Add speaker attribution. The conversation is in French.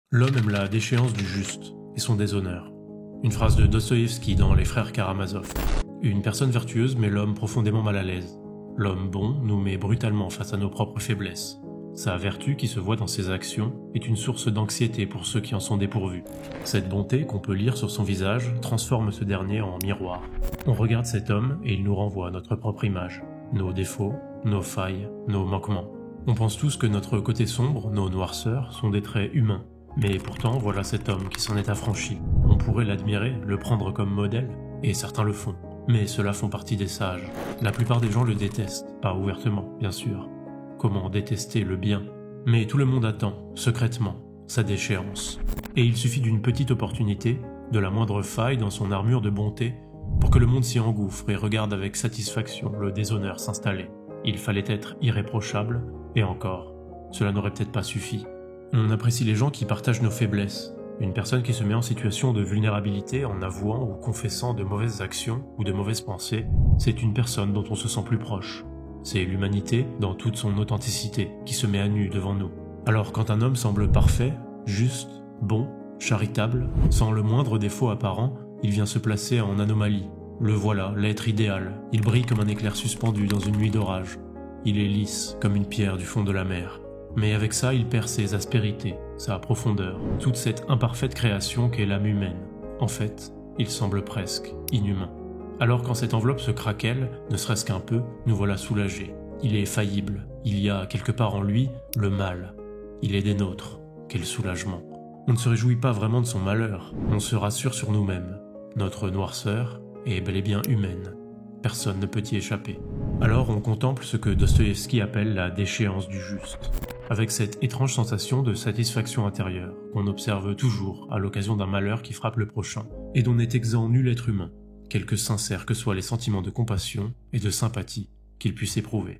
Speaker 1: L'homme aime la déchéance du juste et son déshonneur. Une phrase de Dostoïevski dans Les Frères Karamazov. Une personne vertueuse met l'homme profondément mal à l'aise. L'homme bon nous met brutalement face à nos propres faiblesses. Sa vertu qui se voit dans ses actions est une source d'anxiété pour ceux qui en sont dépourvus. Cette bonté qu'on peut lire sur son visage transforme ce dernier en miroir. On regarde cet homme et il nous renvoie notre propre image, nos défauts, nos failles, nos manquements. On pense tous que notre côté sombre, nos noirceurs, sont des traits humains. Mais pourtant, voilà cet homme qui s'en est affranchi. On pourrait l'admirer, le prendre comme modèle, et certains le font. Mais ceux-là font partie des sages. La plupart des gens le détestent, pas ouvertement, bien sûr. Comment détester le bien? Mais tout le monde attend, secrètement, sa déchéance. Et il suffit d'une petite opportunité, de la moindre faille dans son armure de bonté, pour que le monde s'y engouffre et regarde avec satisfaction le déshonneur s'installer. Il fallait être irréprochable, et encore, cela n'aurait peut-être pas suffi. On apprécie les gens qui partagent nos faiblesses. Une personne qui se met en situation de vulnérabilité en avouant ou confessant de mauvaises actions ou de mauvaises pensées, c'est une personne dont on se sent plus proche. C'est l'humanité dans toute son authenticité qui se met à nu devant nous. Alors quand un homme semble parfait, juste, bon, charitable, sans le moindre défaut apparent, il vient se placer en anomalie. Le voilà, l'être idéal. Il brille comme un éclair suspendu dans une nuit d'orage. Il est lisse comme une pierre du fond de la mer. Mais avec ça, il perd ses aspérités, sa profondeur, toute cette imparfaite création qu'est l'âme humaine. En fait, il semble presque inhumain. Alors quand cette enveloppe se craquelle, ne serait-ce qu'un peu, nous voilà soulagés. Il est faillible, il y a quelque part en lui le mal. Il est des nôtres, quel soulagement. On ne se réjouit pas vraiment de son malheur, on se rassure sur nous-mêmes. Notre noirceur est bel et bien humaine. Personne ne peut y échapper. Alors on contemple ce que Dostoïevski appelle la déchéance du juste, avec cette étrange sensation de satisfaction intérieure qu'on observe toujours à l'occasion d'un malheur qui frappe le prochain, et dont n'est exempt nul être humain, quelque sincères que soient les sentiments de compassion et de sympathie qu'il puisse éprouver.